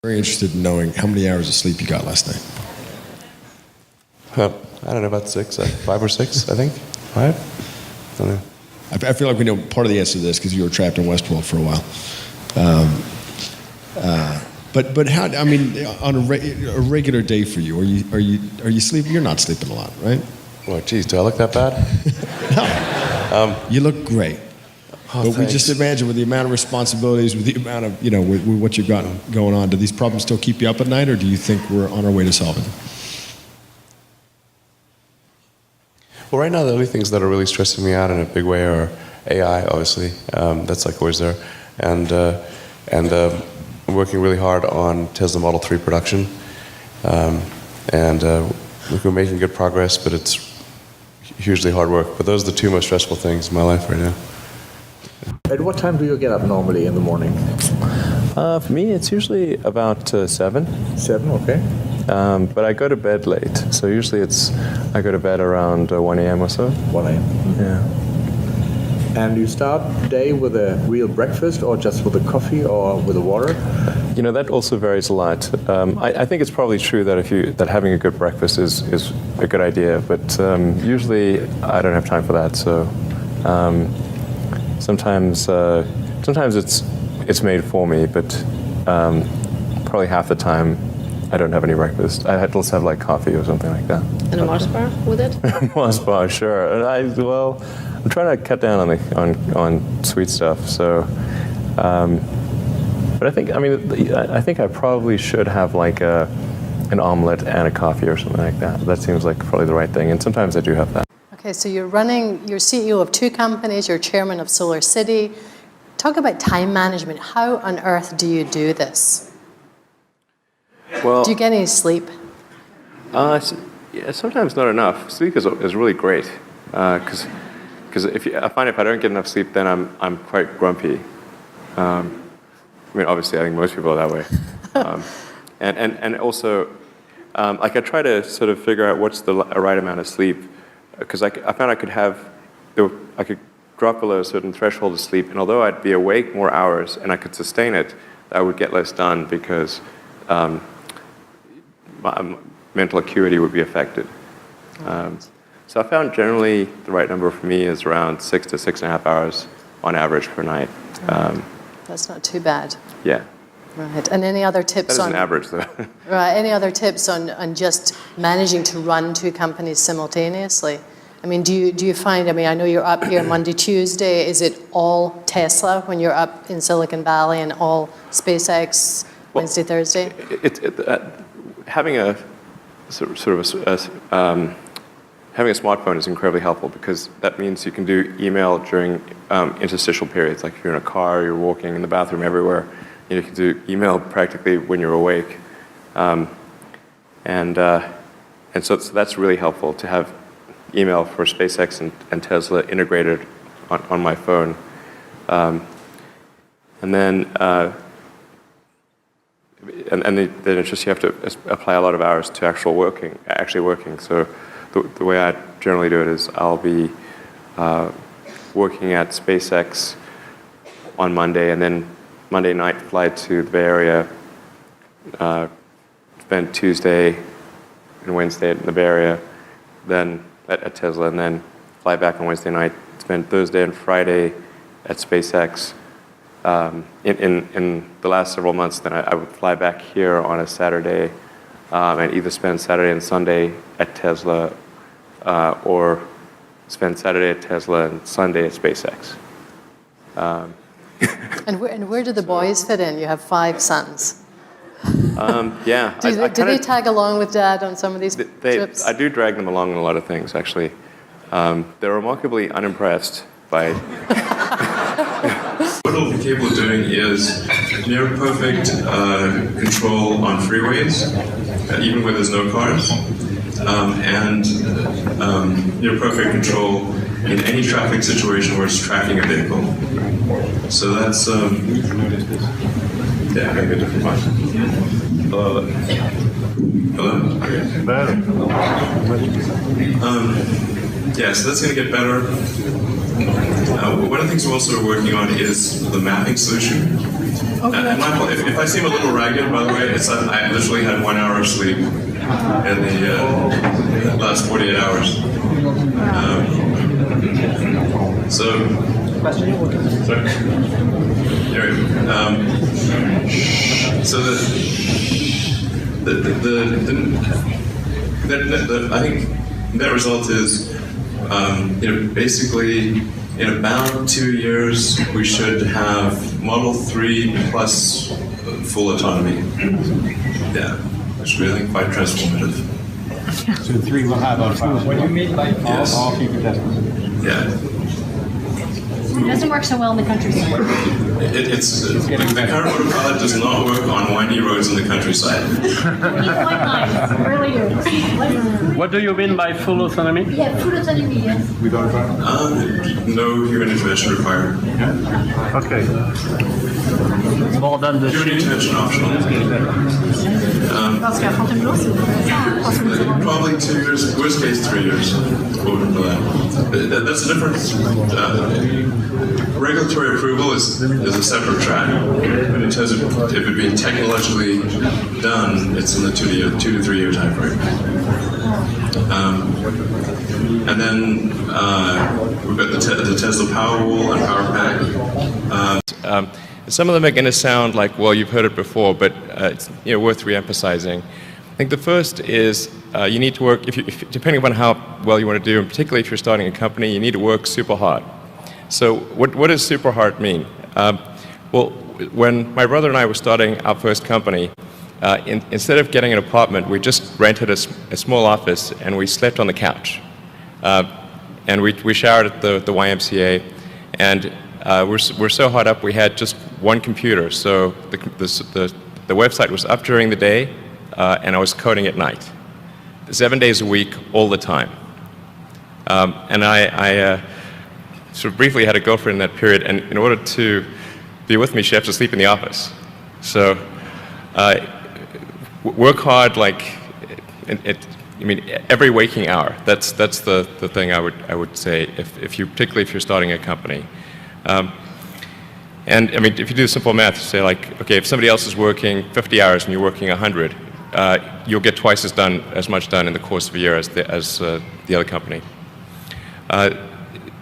Very interested in knowing how many hours of sleep you got last night. I don't know, about 5 or 6, I think. 5? I don't know. I feel like we know part of the answer to this because you were trapped in Westworld for a while. But how? I mean, on a regular day for you, are you sleeping? You're not sleeping a lot, right? Oh, geez, do I look that bad? No. You look great. Oh, but thanks. we just imagine with the amount of responsibilities, with the amount of with what you've got going on, do these problems still keep you up at night, or do you think we're on our way to solving them? Well, right now the only things that are really stressing me out in a big way are AI, obviously. That's like always there, and I'm working really hard on Tesla Model 3 production, and we're making good progress, but it's hugely hard work. But those are the two most stressful things in my life right now. At what time do you get up normally in the morning? For me, it's usually about 7. 7, okay. But I go to bed late, so usually I go to bed around 1 a.m. or so. 1 a.m. Yeah. And you start the day with a real breakfast, or just with a coffee, or with a water? You know, that also varies a lot. I think it's probably true that having a good breakfast is a good idea, but usually I don't have time for that. So sometimes it's made for me, but probably half the time I don't have any breakfast. I just have like coffee or something like that. And a Mars bar with it? Mars bar, sure. And I'm trying to cut down on sweet stuff. So, but I think I probably should have like an omelet and a coffee or something like that. That seems like probably the right thing. And sometimes I do have that. Okay, so you're CEO of 2 companies, you're chairman of Solar City. Talk about time management. How on earth do you do this? Well, Do you get any sleep? Yeah, sometimes not enough. Sleep is really great because I find if I don't get enough sleep, then I'm quite grumpy. I mean, obviously, I think most people are that way. And also, like I try to sort of figure out what's the right amount of sleep, because I found I could drop below a certain threshold of sleep, and although I'd be awake more hours and I could sustain it, I would get less done because my mental acuity would be affected. So I found generally the right number for me is around 6 to 6.5 hours on average per night. That's not too bad. Yeah. Right. And any other tips That is an average, though. Right. Any other tips on just managing to run 2 companies simultaneously? I mean, do you find? I mean, I know you're up here Monday, Tuesday. Is it all Tesla when you're up in Silicon Valley, and all SpaceX Wednesday, Thursday? Having a having a smartphone is incredibly helpful, because that means you can do email during interstitial periods, like if you're in a car, you're walking in the bathroom, everywhere. You can do email practically when you're awake, and so that's really helpful to have email for SpaceX and Tesla integrated on my phone, and then it's just you have to apply a lot of hours to actually working. So the way I generally do it is I'll be working at SpaceX on Monday, and then Monday night flight to the Bay Area, spend Tuesday and Wednesday in the Bay Area, then at Tesla, and then fly back on Wednesday night, spend Thursday and Friday at SpaceX. In the last several months, then I would fly back here on a Saturday and either spend Saturday and Sunday at Tesla or spend Saturday at Tesla and Sunday at SpaceX. And where do the boys fit in? You have 5 sons. Yeah. Do they tag along with Dad on some of these trips? I do drag them along in a lot of things, actually. They're remarkably unimpressed by... What we'll be capable of doing is near perfect control on freeways, even where there's no cars, and near perfect control in any traffic situation where it's tracking a vehicle. So that's, yeah, maybe a different one. Hello? Okay. Yeah, so that's going to get better. One of the things we're also working on is the mapping solution. And Michael, if I seem a little ragged, by the way, it's that I literally had 1 hour of sleep in the last 48 hours. Sorry. Anyway, so I think that result is, basically in about 2 years we should have Model 3 plus full autonomy. Yeah, which really quite transformative. So 3 will have autonomy. What do you mean by all people testing? Yeah. It doesn't work so well in the countryside. The current autopilot does not work on windy roads in the countryside. Really do. What do you mean by full autonomy? Yeah, full autonomy, yes. Without autonomy? No human intervention required. Okay. More than the Human intervention optional. Parce qu'à Fontainebleau, c'est Probably 2 years, worst case 3 years. Over for that. That's a different. Regulatory approval is a separate track. But in terms of if it being technologically done, it's in the 2 to 3 year time frame. And then we've got the Tesla Powerwall and Power Pack. Some of them are going to sound like, well, you've heard it before, but it's worth re-emphasizing. I think the first is you need to work, depending upon how well you want to do, and particularly if you're starting a company, you need to work super hard. So what does super hard mean? Well, when my brother and I were starting our first company, instead of getting an apartment, we just rented a small office and we slept on the couch. And we showered at the YMCA, and we're so hot up we had just one computer. So the website was up during the day, and I was coding at night, 7 days a week, all the time. And I sort of briefly had a girlfriend in that period, and in order to be with me, she had to sleep in the office. So work hard, like every waking hour. That's the thing I would say particularly if you're starting a company. And if you do simple math, say like, okay, if somebody else is working 50 hours and you're working 100, you'll get twice as much done in the course of a year as the other company.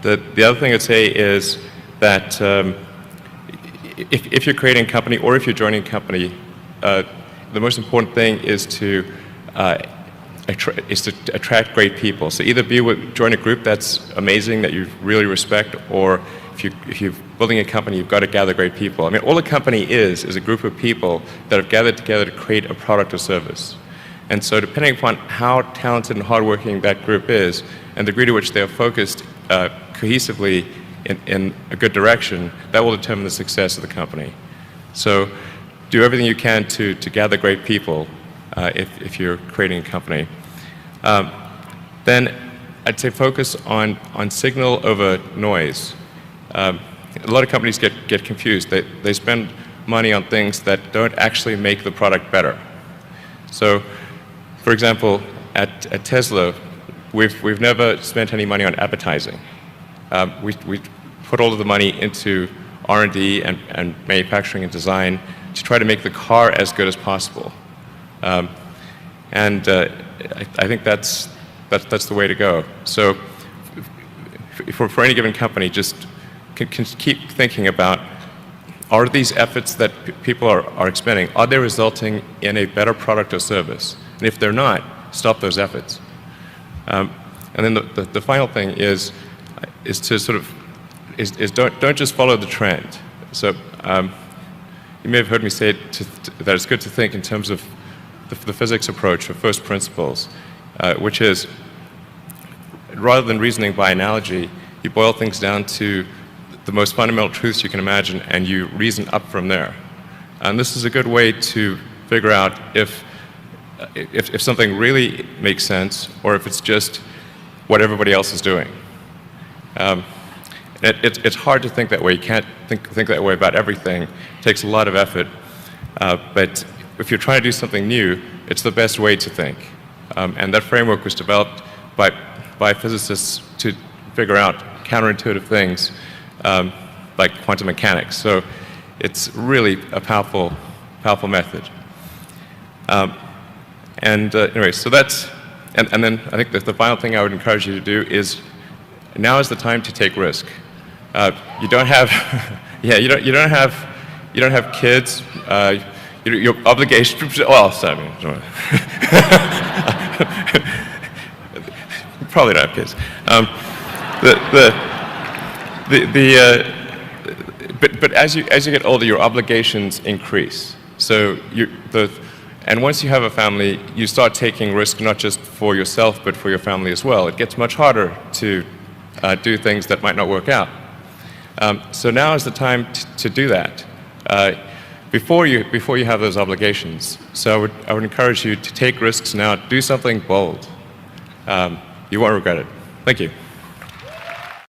The other thing I'd say is that if you're creating a company or if you're joining a company, the most important thing is to attract great people. So either join a group that's amazing that you really respect, or if you're building a company, you've got to gather great people. All a company is a group of people that have gathered together to create a product or service. And so depending upon how talented and hardworking that group is, and the degree to which they are focused cohesively in a good direction, that will determine the success of the company. So do everything you can to gather great people if you're creating a company. Then I'd say focus on signal over noise. A lot of companies get confused. They spend money on things that don't actually make the product better. So, for example, at Tesla, we've never spent any money on advertising. We put all of the money into R&D and manufacturing and design to try to make the car as good as possible. And I think that's the way to go. So for any given company, just can keep thinking about, are these efforts that people are expending, are they resulting in a better product or service? And if they're not, stop those efforts. And then the final thing is to sort of don't just follow the trend. So you may have heard me say that it's good to think in terms of the physics approach or first principles, which is rather than reasoning by analogy, you boil things down to the most fundamental truths you can imagine, and you reason up from there. And this is a good way to figure out if something really makes sense or if it's just what everybody else is doing. It's hard to think that way. You can't think that way about everything. It takes a lot of effort. But if you're trying to do something new, it's the best way to think. And that framework was developed by physicists to figure out counterintuitive things like quantum mechanics. So it's really a powerful method. Anyway, so that's, and then I think the final thing I would encourage you to do is, now is the time to take risk. You don't have, yeah, you don't have kids. Your obligation. Well, sorry, probably don't have kids. But as you get older, your obligations increase. So and once you have a family, you start taking risk not just for yourself, but for your family as well. It gets much harder to do things that might not work out. So now is the time to do that before you have those obligations. So I would encourage you to take risks now. Do something bold. You won't regret it. Thank you.